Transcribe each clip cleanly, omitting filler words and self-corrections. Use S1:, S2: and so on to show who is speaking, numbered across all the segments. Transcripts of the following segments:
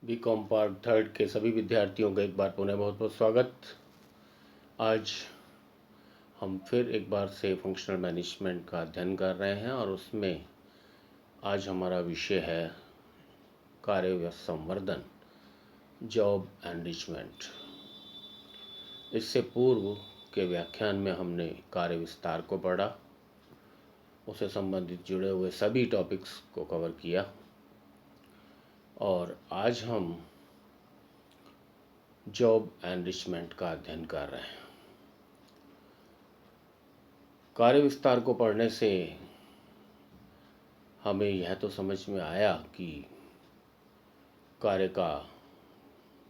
S1: BCom part third के सभी विद्यार्थियों का एक बार पुनः बहुत बहुत स्वागत। आज हम फिर एक बार से फंक्शनल मैनेजमेंट का अध्ययन कर रहे हैं और उसमें आज हमारा विषय है कार्य संवर्धन, जॉब एनरिचमेंट। इससे पूर्व के व्याख्यान में हमने कार्य विस्तार को पढ़ा, उससे संबंधित जुड़े हुए सभी टॉपिक्स को कवर किया और आज हम जॉब एनरिचमेंट का अध्ययन कर रहे हैं। कार्य विस्तार को पढ़ने से हमें यह तो समझ में आया कि कार्य का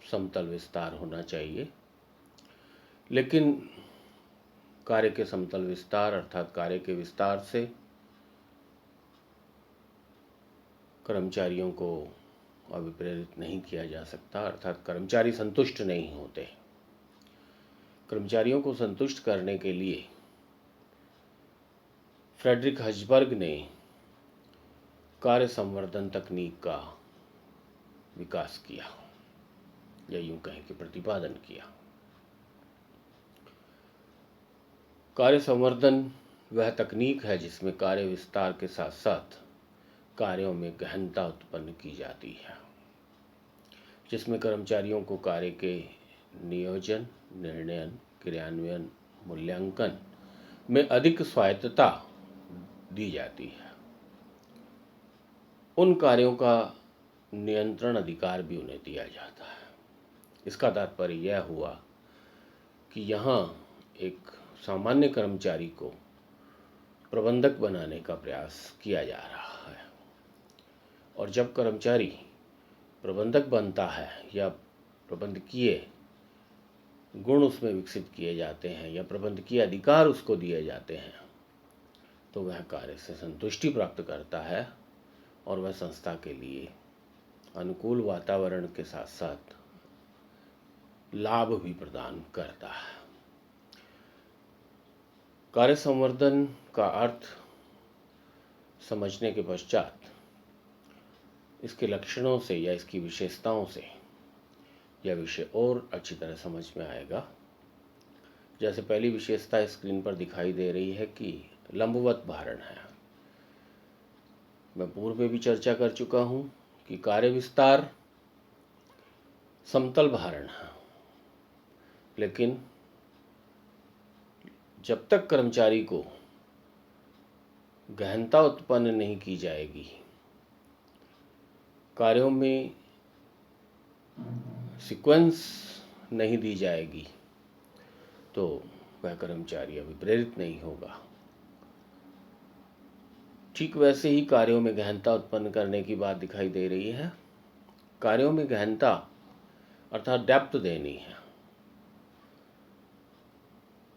S1: समतल विस्तार होना चाहिए, लेकिन कार्य के समतल विस्तार अर्थात कार्य के विस्तार से कर्मचारियों को अभिप्रेरित नहीं किया जा सकता, अर्थात कर्मचारी संतुष्ट नहीं होते। कर्मचारियों को संतुष्ट करने के लिए फ्रेडरिक हचबर्ग ने कार्य संवर्धन तकनीक का विकास किया, या यूं कहें कि प्रतिपादन किया। कार्य संवर्धन वह तकनीक है जिसमें कार्य विस्तार के साथ साथ कार्यों में गहनता उत्पन्न की जाती है, जिसमें कर्मचारियों को कार्य के नियोजन, निर्णय, क्रियान्वयन, मूल्यांकन में अधिक स्वायत्तता दी जाती है। उन कार्यों का नियंत्रण अधिकार भी उन्हें दिया जाता है। इसका तात्पर्य यह हुआ कि यहाँ एक सामान्य कर्मचारी को प्रबंधक बनाने का प्रयास किया जा रहा है, और जब कर्मचारी प्रबंधक बनता है या प्रबंधकीय गुण उसमें विकसित किए जाते हैं या प्रबंधकीय अधिकार उसको दिए जाते हैं, तो वह कार्य से संतुष्टि प्राप्त करता है और वह संस्था के लिए अनुकूल वातावरण के साथ साथ लाभ भी प्रदान करता है। कार्य संवर्धन का अर्थ समझने के पश्चात इसके लक्षणों से या इसकी विशेषताओं से यह विषय और अच्छी तरह समझ में आएगा। जैसे पहली विशेषता स्क्रीन पर दिखाई दे रही है कि लंबवत भारण है। मैं पूर्व में भी चर्चा कर चुका हूं कि कार्य विस्तार समतल भारण है, लेकिन जब तक कर्मचारी को गहनता उत्पन्न नहीं की जाएगी, कार्यों में सीक्वेंस नहीं दी जाएगी, तो वह कर्मचारी अभिप्रेरित नहीं होगा। ठीक वैसे ही कार्यों में गहनता उत्पन्न करने की बात दिखाई दे रही है। कार्यों में गहनता अर्थात डेप्थ देनी है।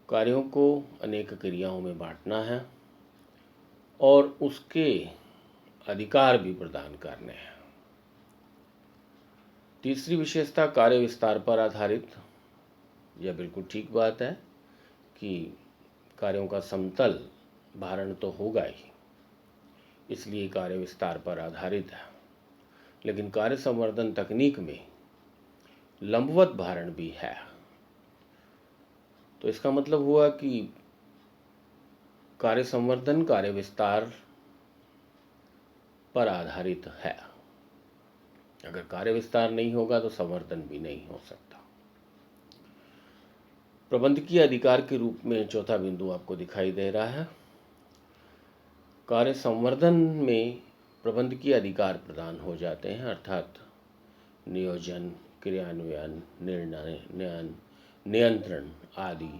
S1: कार्यों को अनेक क्रियाओं में बांटना है और उसके अधिकार भी प्रदान करने हैं। तीसरी विशेषता कार्य विस्तार पर आधारित। यह बिल्कुल ठीक बात है कि कार्यों का समतल भारण तो होगा ही, इसलिए कार्य विस्तार पर आधारित है, लेकिन कार्य संवर्धन तकनीक में लंबवत भारण भी है। तो इसका मतलब हुआ कि कार्य संवर्धन कार्य विस्तार पर आधारित है। अगर कार्य विस्तार नहीं होगा तो संवर्धन भी नहीं हो सकता। प्रबंधकीय अधिकार के रूप में चौथा बिंदु आपको दिखाई दे रहा है। कार्य संवर्धन में प्रबंधकीय अधिकार प्रदान हो जाते हैं, अर्थात नियोजन, क्रियान्वयन, निर्णय, नियंत्रण आदि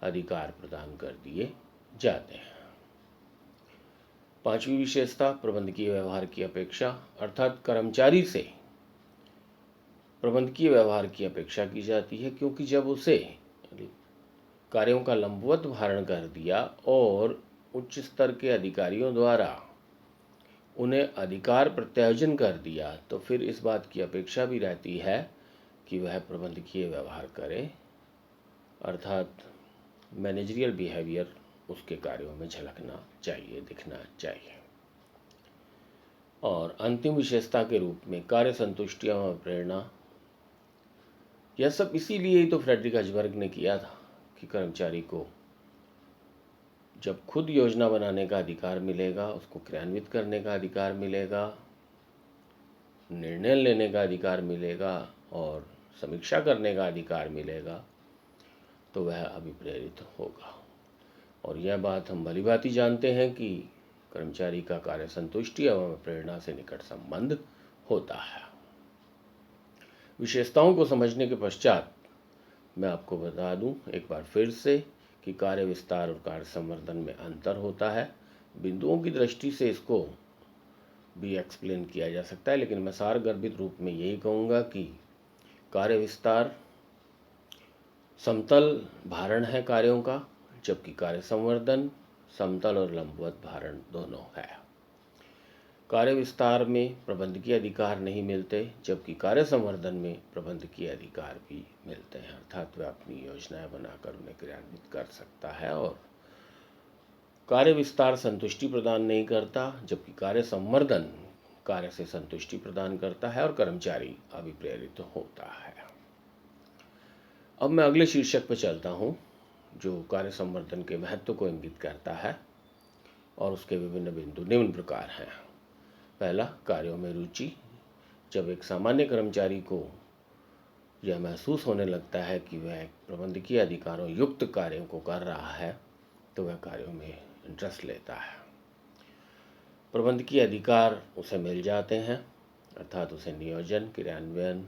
S1: अधिकार प्रदान कर दिए जाते हैं। पांचवी विशेषता प्रबंधकीय व्यवहार की अपेक्षा, अर्थात कर्मचारी से प्रबंधकीय व्यवहार की अपेक्षा की जाती है, क्योंकि जब उसे कार्यों का लंबवत भारण कर दिया और उच्च स्तर के अधिकारियों द्वारा उन्हें अधिकार प्रत्यायोजन कर दिया, तो फिर इस बात की अपेक्षा भी रहती है कि वह प्रबंधकीय व्यवहार करे, अर्थात मैनेजरियल बिहेवियर उसके कार्यों में झलकना चाहिए, दिखना चाहिए। और अंतिम विशेषता के रूप में कार्य संतुष्टि एवं प्रेरणा। यह सब इसीलिए ही तो फ्रेडरिक हचबर्ग ने किया था कि कर्मचारी को जब खुद योजना बनाने का अधिकार मिलेगा, उसको क्रियान्वित करने का अधिकार मिलेगा, निर्णय लेने का अधिकार मिलेगा और समीक्षा करने का अधिकार मिलेगा, तो वह अभिप्रेरित होगा। और यह बात हम भलीभांति जानते हैं कि कर्मचारी का कार्य संतुष्टि एवं प्रेरणा से निकट संबंध होता है। विशेषताओं को समझने के पश्चात मैं आपको बता दूं एक बार फिर से कि कार्य विस्तार और कार्य संवर्धन में अंतर होता है। बिंदुओं की दृष्टि से इसको भी एक्सप्लेन किया जा सकता है, लेकिन मैं सारगर्भित रूप में यही कहूँगा कि कार्य विस्तार समतल भारण है कार्यों का, जबकि कार्य संवर्धन समतल और लंबवत भारण दोनों है। कार्य विस्तार में प्रबंधकीय अधिकार नहीं मिलते, जबकि कार्य संवर्धन में प्रबंधकीय अधिकार भी मिलते हैं, अर्थात वह अपनी योजनाएं बनाकर उन्हें क्रियान्वित कर सकता है। और कार्य विस्तार संतुष्टि प्रदान नहीं करता, जबकि कार्य संवर्धन कार्य से संतुष्टि प्रदान करता है और कर्मचारी अभिप्रेरित होता है। अब मैं अगले शीर्षक पर चलता हूँ, जो कार्य संवर्धन के महत्व को इंगित करता है और उसके विभिन्न बिंदु निम्न प्रकार हैं। पहला, कार्यों में रुचि। जब एक सामान्य कर्मचारी को यह महसूस होने लगता है कि वह प्रबंधकीय अधिकारों युक्त कार्यों को कर रहा है, तो वह कार्यों में इंटरेस्ट लेता है। प्रबंधकीय अधिकार उसे मिल जाते हैं, अर्थात उसे नियोजन, क्रियान्वयन,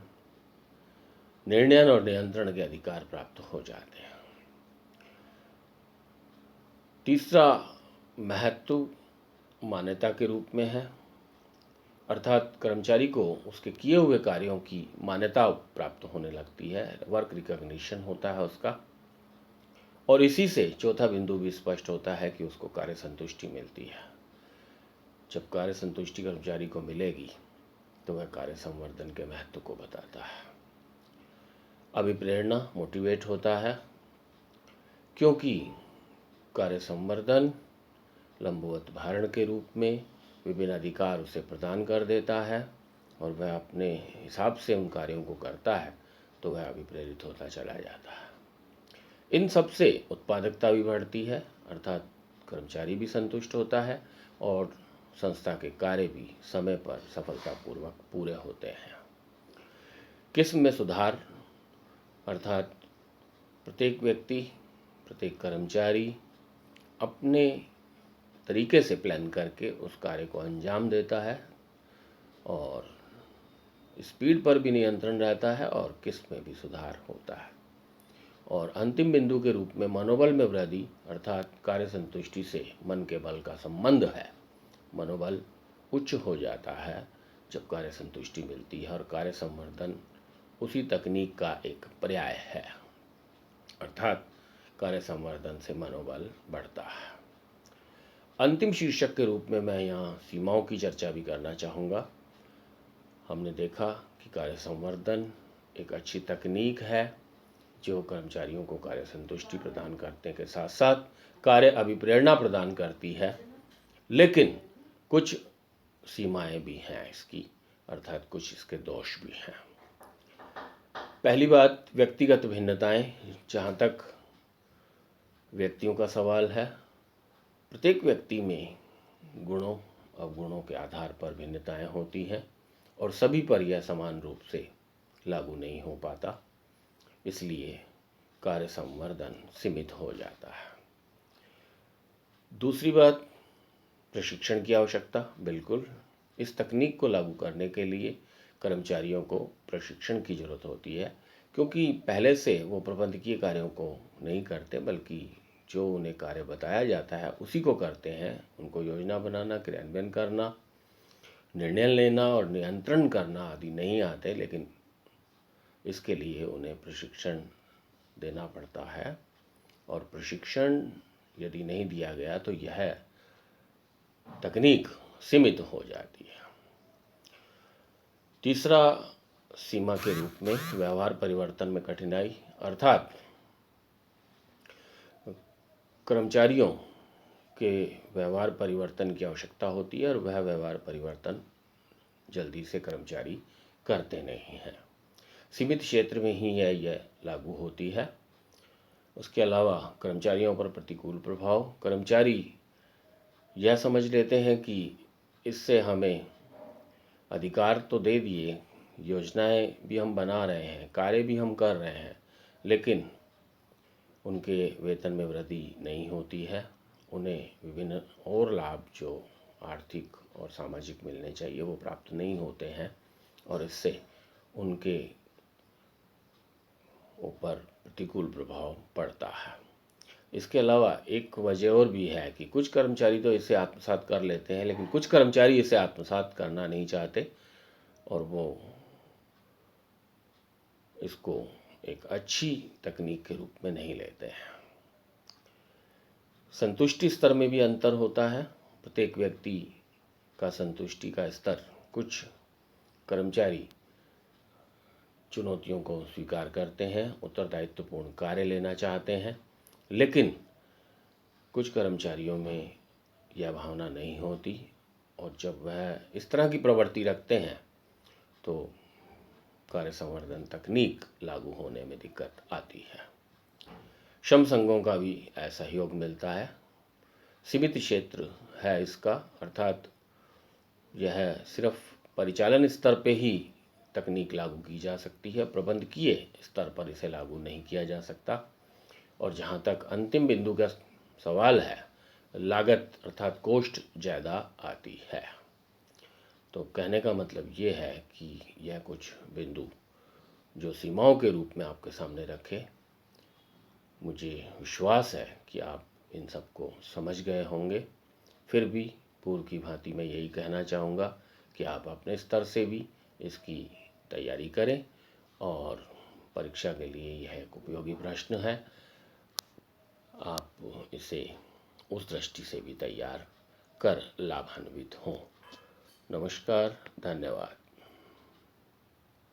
S1: निर्णय और नियंत्रण के अधिकार प्राप्त हो जाते हैं। तीसरा महत्व मान्यता के रूप में है, अर्थात कर्मचारी को उसके किए हुए कार्यों की मान्यता प्राप्त होने लगती है, वर्क रिकॉग्निशन होता है उसका। और इसी से चौथा बिंदु भी स्पष्ट होता है कि उसको कार्य संतुष्टि मिलती है। जब कार्य संतुष्टि कर्मचारी को मिलेगी तो वह कार्य संवर्धन के महत्व को बताता है। अभिप्रेरणा, मोटिवेट होता है, क्योंकि कार्य संवर्धन लंबवत भारण के रूप में विभिन्न अधिकार उसे प्रदान कर देता है और वह अपने हिसाब से उन कार्यों को करता है, तो वह अभिप्रेरित होता चला जाता है। इन सब से उत्पादकता भी बढ़ती है, अर्थात कर्मचारी भी संतुष्ट होता है और संस्था के कार्य भी समय पर सफलतापूर्वक पूरे होते हैं। किस्म में सुधार, अर्थात प्रत्येक व्यक्ति, प्रत्येक कर्मचारी अपने तरीके से प्लान करके उस कार्य को अंजाम देता है और स्पीड पर भी नियंत्रण रहता है और किस्म में भी सुधार होता है। और अंतिम बिंदु के रूप में मनोबल में वृद्धि, अर्थात कार्य संतुष्टि से मन के बल का संबंध है। मनोबल उच्च हो जाता है जब कार्य संतुष्टि मिलती है और कार्य संवर्धन उसी तकनीक का एक पर्याय है, अर्थात कार्य संवर्धन से मनोबल बढ़ता है। अंतिम शीर्षक के रूप में मैं यहाँ सीमाओं की चर्चा भी करना चाहूँगा। हमने देखा कि कार्य संवर्धन एक अच्छी तकनीक है जो कर्मचारियों को कार्य संतुष्टि प्रदान करने के साथ साथ कार्य अभिप्रेरणा प्रदान करती है, लेकिन कुछ सीमाएं भी हैं इसकी, अर्थात कुछ इसके दोष भी हैं। पहली बात, व्यक्तिगत भिन्नताएं। जहाँ तक व्यक्तियों का सवाल है, प्रत्येक व्यक्ति में गुणों अवगुणों के आधार पर भिन्नताएं होती हैं और सभी पर यह समान रूप से लागू नहीं हो पाता, इसलिए कार्य संवर्धन सीमित हो जाता है। दूसरी बात, प्रशिक्षण की आवश्यकता। बिल्कुल, इस तकनीक को लागू करने के लिए कर्मचारियों को प्रशिक्षण की जरूरत होती है, क्योंकि पहले से वो प्रबंधकीय कार्यों को नहीं करते, बल्कि जो उन्हें कार्य बताया जाता है उसी को करते हैं। उनको योजना बनाना, क्रियान्वयन करना, निर्णय लेना और नियंत्रण करना आदि नहीं आते, लेकिन इसके लिए उन्हें प्रशिक्षण देना पड़ता है और प्रशिक्षण यदि नहीं दिया गया तो यह तकनीक सीमित हो जाती है। तीसरा सीमा के रूप में व्यवहार परिवर्तन में कठिनाई, अर्थात कर्मचारियों के व्यवहार परिवर्तन की आवश्यकता होती है और वह व्यवहार परिवर्तन जल्दी से कर्मचारी करते नहीं हैं। सीमित क्षेत्र में ही यह लागू होती है। उसके अलावा कर्मचारियों पर प्रतिकूल प्रभाव, कर्मचारी यह समझ लेते हैं कि इससे हमें अधिकार तो दे दिए, योजनाएं भी हम बना रहे हैं, कार्य भी हम कर रहे हैं, लेकिन उनके वेतन में वृद्धि नहीं होती है। उन्हें विभिन्न और लाभ जो आर्थिक और सामाजिक मिलने चाहिए वो प्राप्त नहीं होते हैं और इससे उनके ऊपर प्रतिकूल प्रभाव पड़ता है। इसके अलावा एक वजह और भी है कि कुछ कर्मचारी तो इसे आत्मसात कर लेते हैं, लेकिन कुछ कर्मचारी इसे आत्मसात करना नहीं चाहते और वो इसको एक अच्छी तकनीक के रूप में नहीं लेते हैं। संतुष्टि स्तर में भी अंतर होता है। प्रत्येक व्यक्ति का संतुष्टि का स्तर, कुछ कर्मचारी चुनौतियों को स्वीकार करते हैं, उत्तरदायित्वपूर्ण कार्य लेना चाहते हैं, लेकिन कुछ कर्मचारियों में यह भावना नहीं होती और जब वह इस तरह की प्रवृत्ति रखते हैं तो कार्य संवर्धन तकनीक लागू होने में दिक्कत आती है। श्रम संघों का भी असहयोग मिलता है। सीमित क्षेत्र है इसका, अर्थात यह सिर्फ परिचालन स्तर पे ही तकनीक लागू की जा सकती है, प्रबंधकीय स्तर पर इसे लागू नहीं किया जा सकता। और जहाँ तक अंतिम बिंदु का सवाल है, लागत अर्थात कॉस्ट ज़्यादा आती है। तो कहने का मतलब ये है कि यह कुछ बिंदु जो सीमाओं के रूप में आपके सामने रखे, मुझे विश्वास है कि आप इन सबको समझ गए होंगे। फिर भी पूर्व की भांति मैं यही कहना चाहूँगा कि आप अपने स्तर से भी इसकी तैयारी करें और परीक्षा के लिए यह एक उपयोगी प्रश्न है। आप इसे उस दृष्टि से भी तैयार कर लाभान्वित हों। नमस्कार, धन्यवाद।